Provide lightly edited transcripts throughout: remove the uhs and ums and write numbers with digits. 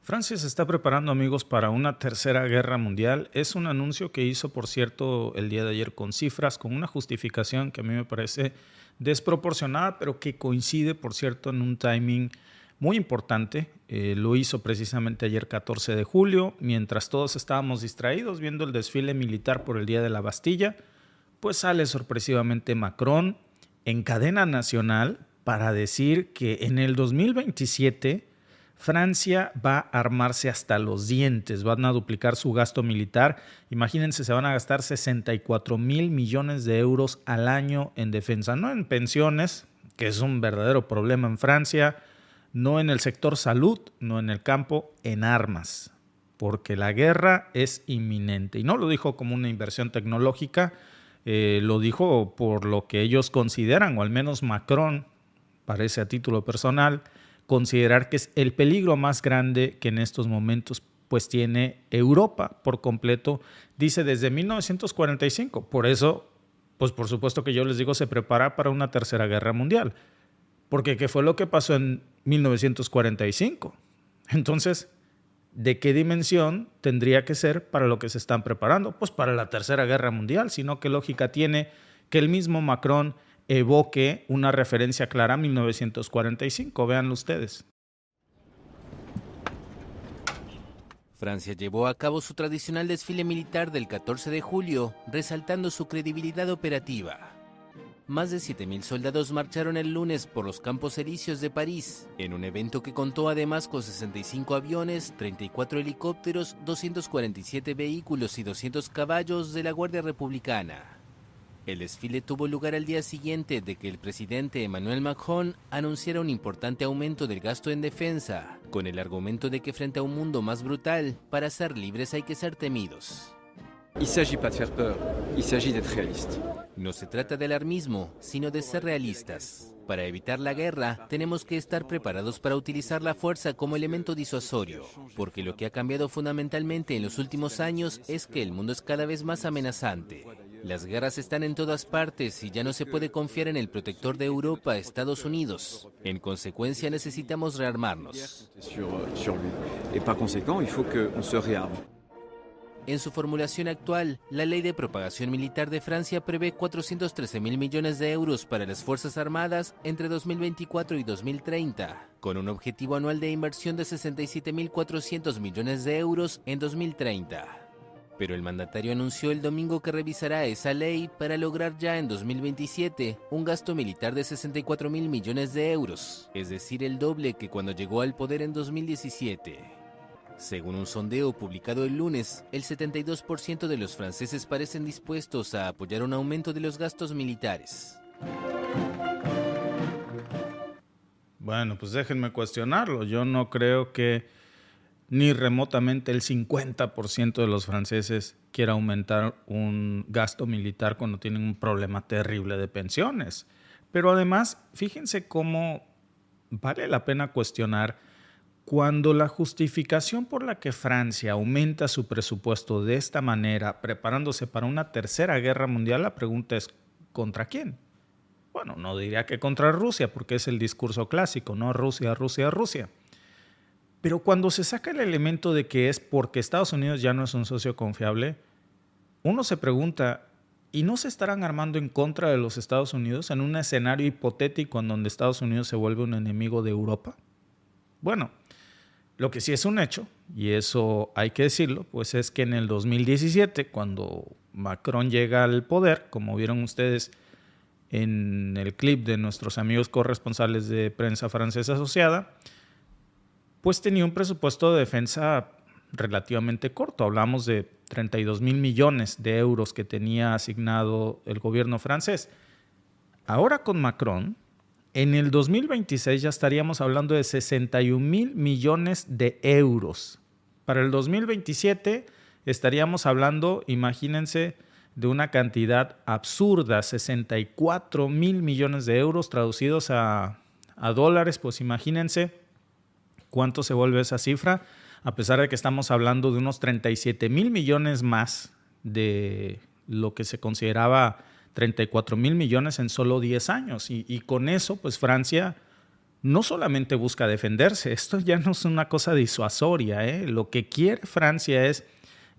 Francia se está preparando, amigos, para una tercera guerra mundial. Es un anuncio que hizo, por cierto, el día de ayer con cifras, con una justificación que a mí me parece desproporcionada, pero que coincide, por cierto, en un timing muy importante. Lo hizo precisamente ayer 14 de julio, mientras todos estábamos distraídos viendo el desfile militar por el Día de la Bastilla, pues sale sorpresivamente Macron en cadena nacional para decir que en el 2027 Francia va a armarse hasta los dientes, van a duplicar su gasto militar. Imagínense, se van a gastar 64,000 millones de euros al año en defensa, no en pensiones, que es un verdadero problema en Francia, no en el sector salud, no en el campo, en armas, porque la guerra es inminente. Y no lo dijo como una inversión tecnológica, lo dijo por lo que ellos consideran, o al menos Macron, parece a título personal, considerar que es el peligro más grande que en estos momentos pues tiene Europa por completo, dice desde 1945. Por eso, pues por supuesto que yo les digo, se prepara para una tercera guerra mundial. Porque ¿qué fue lo que pasó en 1945? Entonces, ¿de qué dimensión tendría que ser para lo que se están preparando? Pues para la tercera guerra mundial, sino qué lógica tiene que el mismo Macron evoque una referencia clara a 1945. Véanlo ustedes. Francia llevó a cabo su tradicional desfile militar del 14 de julio, resaltando su credibilidad operativa. Más de 7,000 soldados marcharon el lunes por los Campos Elíseos de París, en un evento que contó además con 65 aviones, 34 helicópteros, 247 vehículos y 200 caballos de la Guardia Republicana. El desfile tuvo lugar al día siguiente de que el presidente Emmanuel Macron anunciara un importante aumento del gasto en defensa, con el argumento de que frente a un mundo más brutal, para ser libres hay que ser temidos. Il ne s'agit pas de faire peur, il s'agit d'être réaliste. No se trata de alarmismo, sino de ser realistas. Para evitar la guerra, tenemos que estar preparados para utilizar la fuerza como elemento disuasorio, porque lo que ha cambiado fundamentalmente en los últimos años es que el mundo es cada vez más amenazante. Las guerras están en todas partes y ya no se puede confiar en el protector de Europa, Estados Unidos. En consecuencia, necesitamos rearmarnos. Sur lui. Et par conséquent, il faut qu'on se réarme. En su formulación actual, la Ley de Propagación Militar de Francia prevé 413,000 millones de euros para las Fuerzas Armadas entre 2024 y 2030, con un objetivo anual de inversión de 67,400 millones de euros en 2030. Pero el mandatario anunció el domingo que revisará esa ley para lograr ya en 2027 un gasto militar de 64,000 millones de euros, es decir, el doble que cuando llegó al poder en 2017. Según un sondeo publicado el lunes, el 72% de los franceses parecen dispuestos a apoyar un aumento de los gastos militares. Bueno, pues déjenme cuestionarlo. Yo no creo que ni remotamente el 50% de los franceses quiera aumentar un gasto militar cuando tienen un problema terrible de pensiones. Pero además, fíjense cómo vale la pena cuestionar cuando la justificación por la que Francia aumenta su presupuesto de esta manera, preparándose para una tercera guerra mundial, la pregunta es ¿contra quién? Bueno, no diría que contra Rusia, porque es el discurso clásico, ¿no? Rusia, Rusia, Rusia. Pero cuando se saca el elemento de que es porque Estados Unidos ya no es un socio confiable, uno se pregunta, ¿y no se estarán armando en contra de los Estados Unidos en un escenario hipotético en donde Estados Unidos se vuelve un enemigo de Europa? Bueno, lo que sí es un hecho, y eso hay que decirlo, pues es que en el 2017, cuando Macron llega al poder, como vieron ustedes en el clip de nuestros amigos corresponsales de prensa francesa asociada, pues tenía un presupuesto de defensa relativamente corto. Hablamos de 32,000 millones de euros que tenía asignado el gobierno francés. Ahora con Macron, en el 2026 ya estaríamos hablando de 61,000 millones de euros. Para el 2027 estaríamos hablando, imagínense, de una cantidad absurda, 64,000 millones de euros traducidos a dólares. Pues imagínense cuánto se vuelve esa cifra, a pesar de que estamos hablando de unos 37,000 millones más de lo que se consideraba 34,000 millones en solo 10 años. Y con eso, pues Francia no solamente busca defenderse, esto ya no es una cosa disuasoria, ¿eh? Lo que quiere Francia es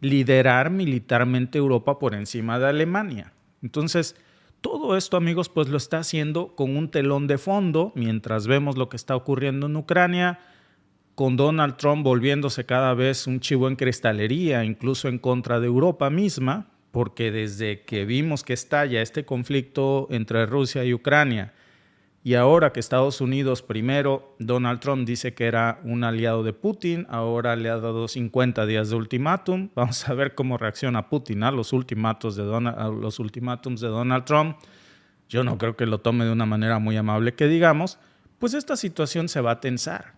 liderar militarmente Europa por encima de Alemania. Entonces, todo esto, amigos, pues lo está haciendo con un telón de fondo, mientras vemos lo que está ocurriendo en Ucrania, con Donald Trump volviéndose cada vez un chivo en cristalería, incluso en contra de Europa misma, porque desde que vimos que estalla este conflicto entre Rusia y Ucrania, y ahora que Estados Unidos, primero Donald Trump dice que era un aliado de Putin, ahora le ha dado 50 días de ultimátum. Vamos a ver cómo reacciona Putin a los ultimátums de Donald Trump. Yo no creo que lo tome de una manera muy amable, que digamos. Pues esta situación se va a tensar.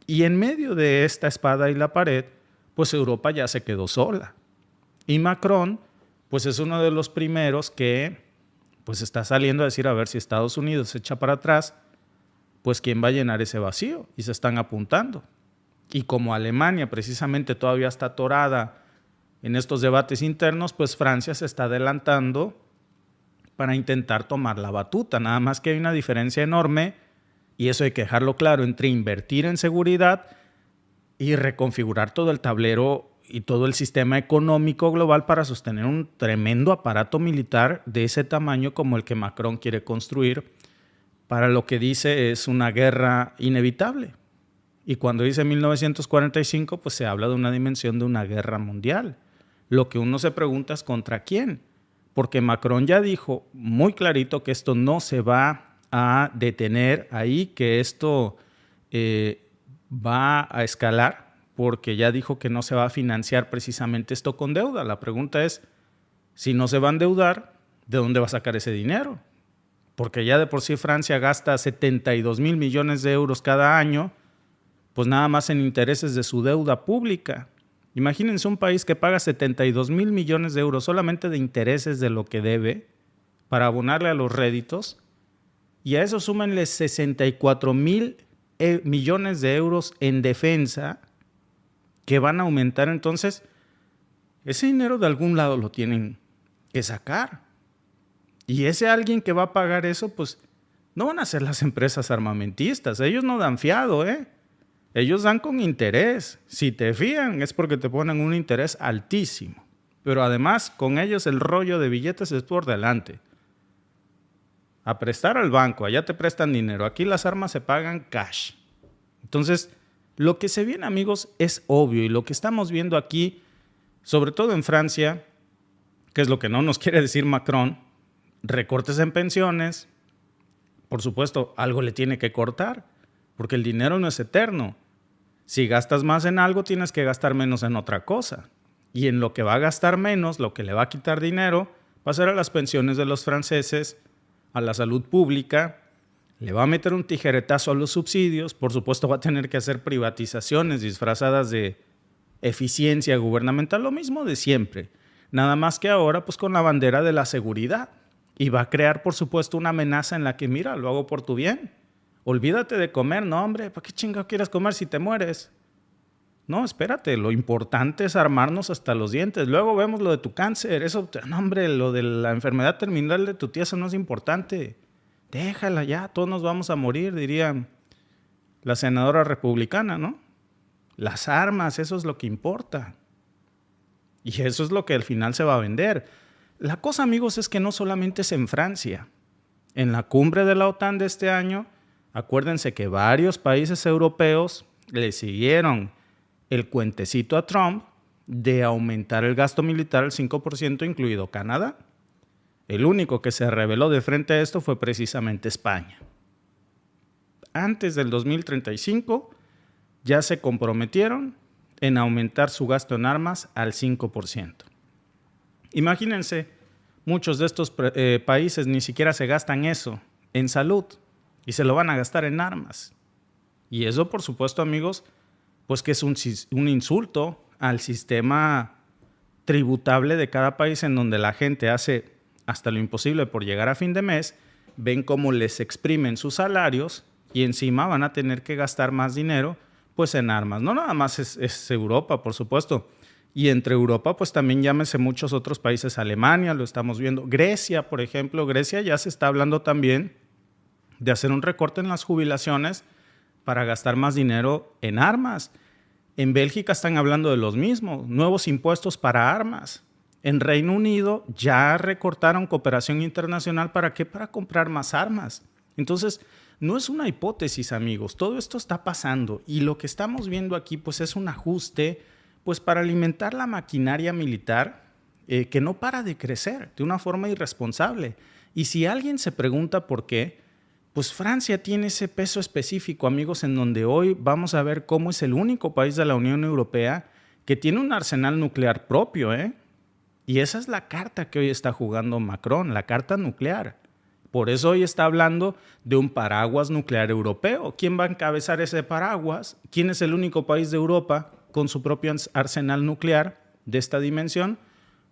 Y en medio de esta espada y la pared, pues Europa ya se quedó sola. Y Macron, pues es uno de los primeros que pues está saliendo a decir a ver si Estados Unidos se echa para atrás, pues quién va a llenar ese vacío, y se están apuntando. Y como Alemania precisamente todavía está atorada en estos debates internos, pues Francia se está adelantando para intentar tomar la batuta. Nada más que hay una diferencia enorme, y eso hay que dejarlo claro, entre invertir en seguridad y reconfigurar todo el tablero y todo el sistema económico global para sostener un tremendo aparato militar de ese tamaño como el que Macron quiere construir para lo que dice es una guerra inevitable. Y cuando dice 1945, pues se habla de una dimensión de una guerra mundial. Lo que uno se pregunta es ¿contra quién? Porque Macron ya dijo muy clarito que esto no se va a detener ahí, que esto va a escalar, porque ya dijo que no se va a financiar precisamente esto con deuda. La pregunta es, si no se va a endeudar, ¿de dónde va a sacar ese dinero? Porque ya de por sí Francia gasta 72 mil millones de euros cada año, pues nada más en intereses de su deuda pública. Imagínense un país que paga 72 mil millones de euros solamente de intereses de lo que debe para abonarle a los réditos, y a eso súmenle 64 mil millones de euros en defensa, que van a aumentar. Entonces, ese dinero de algún lado lo tienen que sacar. Y ese alguien que va a pagar eso, pues no van a ser las empresas armamentistas. Ellos no dan fiado, ¿eh? Ellos dan con interés. Si te fían es porque te ponen un interés altísimo. Pero además, con ellos el rollo de billetes es por delante. A prestar al banco, allá te prestan dinero. Aquí las armas se pagan cash. Entonces, lo que se viene, amigos, es obvio, y lo que estamos viendo aquí, sobre todo en Francia, que es lo que no nos quiere decir Macron, recortes en pensiones. Por supuesto, algo le tiene que cortar, porque el dinero no es eterno. Si gastas más en algo, tienes que gastar menos en otra cosa. Y en lo que va a gastar menos, lo que le va a quitar dinero, va a ser a las pensiones de los franceses, a la salud pública. Le va a meter un tijeretazo a los subsidios. Por supuesto, va a tener que hacer privatizaciones disfrazadas de eficiencia gubernamental, lo mismo de siempre. Nada más que ahora, pues con la bandera de la seguridad. Y va a crear, por supuesto, una amenaza en la que, mira, lo hago por tu bien. Olvídate de comer, no, hombre, ¿para qué chingado quieres comer si te mueres? No, espérate, lo importante es armarnos hasta los dientes. Luego vemos lo de tu cáncer. Eso, no, hombre, lo de la enfermedad terminal de tu tía, eso no es importante. Déjala ya, todos nos vamos a morir, diría la senadora republicana, ¿no? Las armas, eso es lo que importa. Y eso es lo que al final se va a vender. La cosa, amigos, es que no solamente es en Francia. En la cumbre de la OTAN de este año, acuérdense que varios países europeos le siguieron el cuentecito a Trump de aumentar el gasto militar al 5%, incluido Canadá. El único que se rebeló de frente a esto fue precisamente España. Antes del 2035 ya se comprometieron en aumentar su gasto en armas al 5%. Imagínense, muchos de estos países ni siquiera se gastan eso en salud y se lo van a gastar en armas. Y eso, por supuesto, amigos, pues que es un insulto al sistema tributable de cada país, en donde la gente hace hasta lo imposible por llegar a fin de mes, ven cómo les exprimen sus salarios y encima van a tener que gastar más dinero pues en armas. No nada más es Europa, por supuesto. Y entre Europa, pues también llámese muchos otros países. Alemania, lo estamos viendo. Grecia, por ejemplo. Grecia ya se está hablando también de hacer un recorte en las jubilaciones para gastar más dinero en armas. En Bélgica están hablando de los mismos, nuevos impuestos para armas. En Reino Unido ya recortaron cooperación internacional. ¿Para qué? Para comprar más armas. Entonces, no es una hipótesis, amigos. Todo esto está pasando y lo que estamos viendo aquí pues, es un ajuste pues, para alimentar la maquinaria militar que no para de crecer de una forma irresponsable. Y si alguien se pregunta por qué, pues Francia tiene ese peso específico, amigos, en donde hoy vamos a ver cómo es el único país de la Unión Europea que tiene un arsenal nuclear propio, ¿eh? Y esa es la carta que hoy está jugando Macron, la carta nuclear. Por eso hoy está hablando de un paraguas nuclear europeo. ¿Quién va a encabezar ese paraguas? ¿Quién es el único país de Europa con su propio arsenal nuclear de esta dimensión?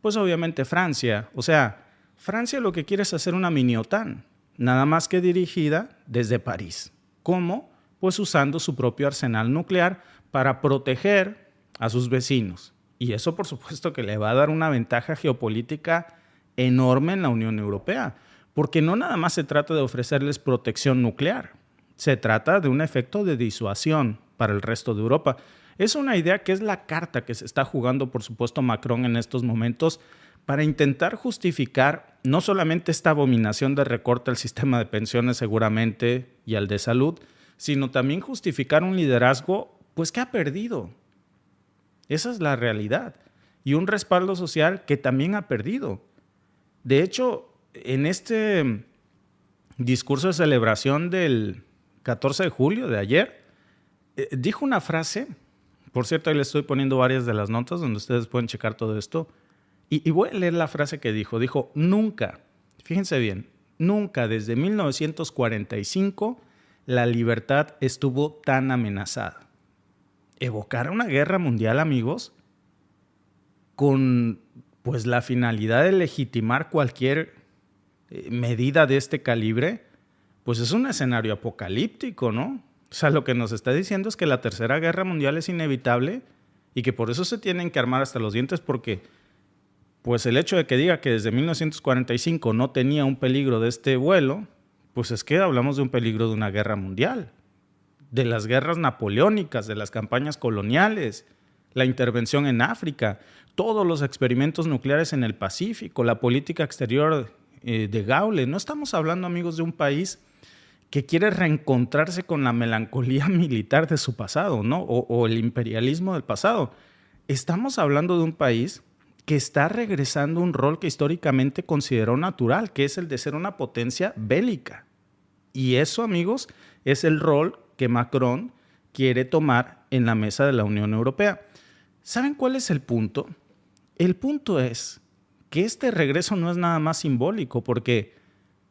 Pues obviamente Francia. O sea, Francia lo que quiere es hacer una mini OTAN, nada más que dirigida desde París. ¿Cómo? Pues usando su propio arsenal nuclear para proteger a sus vecinos. Y eso, por supuesto, que le va a dar una ventaja geopolítica enorme en la Unión Europea, porque no nada más se trata de ofrecerles protección nuclear, se trata de un efecto de disuasión para el resto de Europa. Es una idea que es la carta que se está jugando, por supuesto, Macron en estos momentos para intentar justificar no solamente esta abominación de recorte al sistema de pensiones seguramente y al de salud, sino también justificar un liderazgo pues que ha perdido. Esa es la realidad. Y un respaldo social que también ha perdido. De hecho, en este discurso de celebración del 14 de julio de ayer, dijo una frase, por cierto, ahí les estoy poniendo varias de las notas donde ustedes pueden checar todo esto, y voy a leer la frase que dijo. Dijo, nunca, fíjense bien, nunca desde 1945 la libertad estuvo tan amenazada. Evocar una guerra mundial, amigos, con pues la finalidad de legitimar cualquier medida de este calibre, pues es un escenario apocalíptico, ¿no? O sea, lo que nos está diciendo es que la Tercera Guerra Mundial es inevitable y que por eso se tienen que armar hasta los dientes, porque pues el hecho de que diga que desde 1945 no tenía un peligro de este vuelo, pues es que hablamos de un peligro de una guerra mundial, de las guerras napoleónicas, de las campañas coloniales, la intervención en África, todos los experimentos nucleares en el Pacífico, la política exterior de Gaulle. No estamos hablando, amigos, de un país que quiere reencontrarse con la melancolía militar de su pasado, ¿no? O el imperialismo del pasado. Estamos hablando de un país que está regresando a un rol que históricamente consideró natural, que es el de ser una potencia bélica. Y eso, amigos, es el rol que Macron quiere tomar en la mesa de la Unión Europea. ¿Saben cuál es el punto? El punto es que este regreso no es nada más simbólico, porque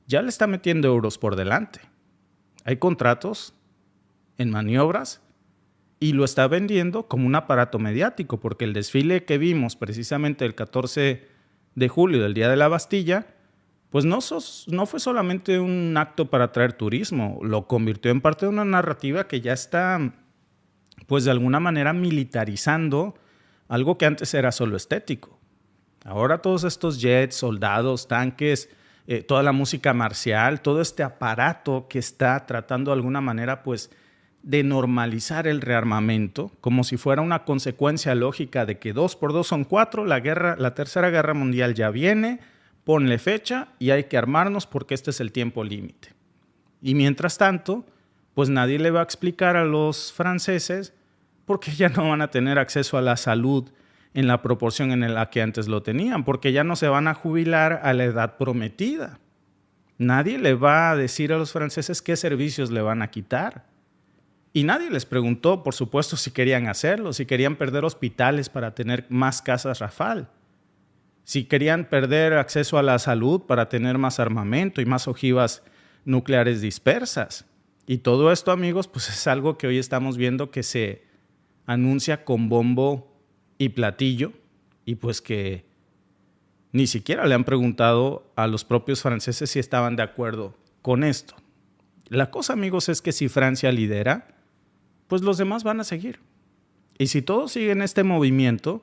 ya le está metiendo euros por delante. Hay contratos en maniobras y lo está vendiendo como un aparato mediático, porque el desfile que vimos precisamente el 14 de julio, del Día de la Bastilla, pues no fue solamente un acto para atraer turismo, lo convirtió en parte de una narrativa que ya está, pues de alguna manera, militarizando algo que antes era solo estético. Ahora todos estos jets, soldados, tanques, toda la música marcial, todo este aparato que está tratando de alguna manera, pues, de normalizar el rearmamento, como si fuera una consecuencia lógica de que 2 por 2 son 4, la Tercera Guerra Mundial ya viene, ponle fecha y hay que armarnos porque este es el tiempo límite. Y mientras tanto, pues nadie le va a explicar a los franceses por qué ya no van a tener acceso a la salud en la proporción en la que antes lo tenían, porque ya no se van a jubilar a la edad prometida. Nadie le va a decir a los franceses qué servicios le van a quitar. Y nadie les preguntó, por supuesto, si querían hacerlo, si querían perder hospitales para tener más casas Rafale, si querían perder acceso a la salud para tener más armamento y más ojivas nucleares dispersas. Y todo esto, amigos, pues es algo que hoy estamos viendo que se anuncia con bombo y platillo, y pues que ni siquiera le han preguntado a los propios franceses si estaban de acuerdo con esto. La cosa, amigos, es que si Francia lidera, pues los demás van a seguir. Y si todos siguen este movimiento,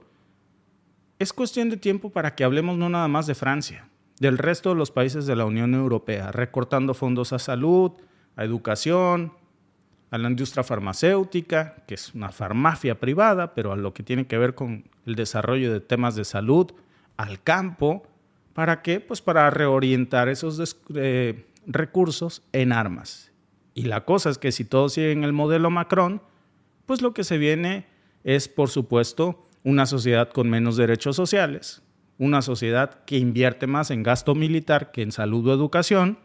es cuestión de tiempo para que hablemos no nada más de Francia, del resto de los países de la Unión Europea, recortando fondos a salud, a educación, a la industria farmacéutica, que es una farmacia privada, pero a lo que tiene que ver con el desarrollo de temas de salud, al campo. ¿Para qué? Pues para reorientar esos recursos en armas. Y la cosa es que si todos siguen el modelo Macron, pues lo que se viene es, por supuesto, una sociedad con menos derechos sociales, una sociedad que invierte más en gasto militar que en salud o educación,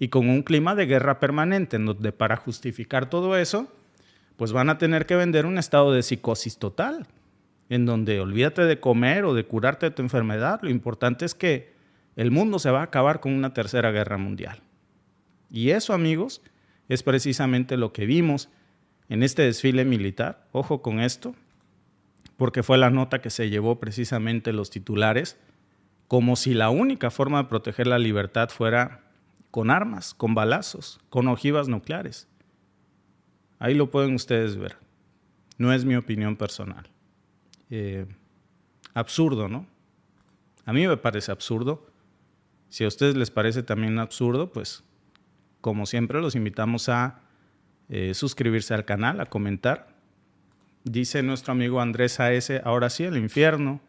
y con un clima de guerra permanente, en donde para justificar todo eso, pues van a tener que vender un estado de psicosis total, en donde olvídate de comer o de curarte de tu enfermedad, lo importante es que el mundo se va a acabar con una tercera guerra mundial. Y eso, amigos, es precisamente lo que vimos en este desfile militar. Ojo con esto, porque fue la nota que se llevó precisamente los titulares, como si la única forma de proteger la libertad fuera con armas, con balazos, con ojivas nucleares. Ahí lo pueden ustedes ver. No es mi opinión personal. Absurdo, ¿no? A mí me parece absurdo. Si a ustedes les parece también absurdo, pues como siempre los invitamos a suscribirse al canal, a comentar. Dice nuestro amigo Andrés A.S., ahora sí, el infierno.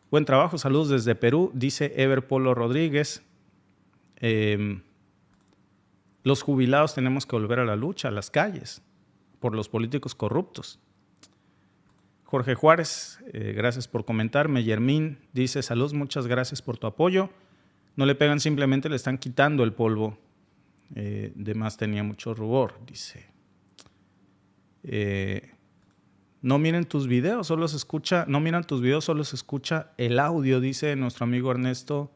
Buen trabajo, saludos desde Perú, dice Ever Polo Rodríguez. Los jubilados tenemos que volver a la lucha, a las calles, por los políticos corruptos. Jorge Juárez, gracias por comentar. Meyermín dice, saludos, muchas gracias por tu apoyo. No le pegan, simplemente le están quitando el polvo. De más tenía mucho rubor, dice. No miren tus videos, solo se escucha, no miran tus videos, solo se escucha el audio, dice nuestro amigo Ernesto.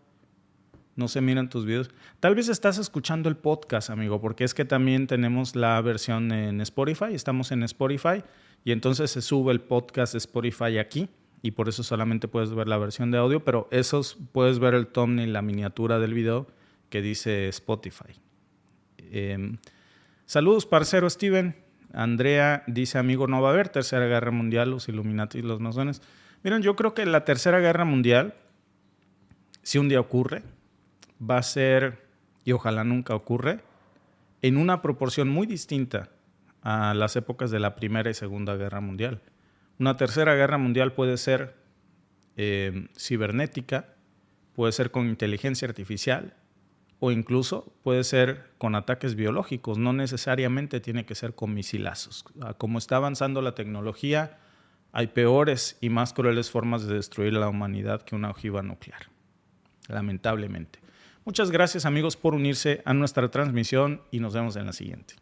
No se miran tus videos. Tal vez estás escuchando el podcast, amigo, porque es que también tenemos la versión en Spotify. Estamos en Spotify y entonces se sube el podcast de Spotify aquí y por eso solamente puedes ver la versión de audio, pero puedes ver el thumbnail, la miniatura del video que dice Spotify. Saludos, parcero Steven. Andrea dice, amigo, no va a haber tercera guerra mundial, los Illuminati y los masones. Miren, yo creo que la tercera guerra mundial, si un día ocurre, va a ser, y ojalá nunca ocurre, en una proporción muy distinta a las épocas de la Primera y Segunda Guerra Mundial. Una tercera guerra mundial puede ser cibernética, puede ser con inteligencia artificial o incluso puede ser con ataques biológicos. No necesariamente tiene que ser con misilazos. Como está avanzando la tecnología, hay peores y más crueles formas de destruir a la humanidad que una ojiva nuclear, lamentablemente. Muchas gracias, amigos, por unirse a nuestra transmisión y nos vemos en la siguiente.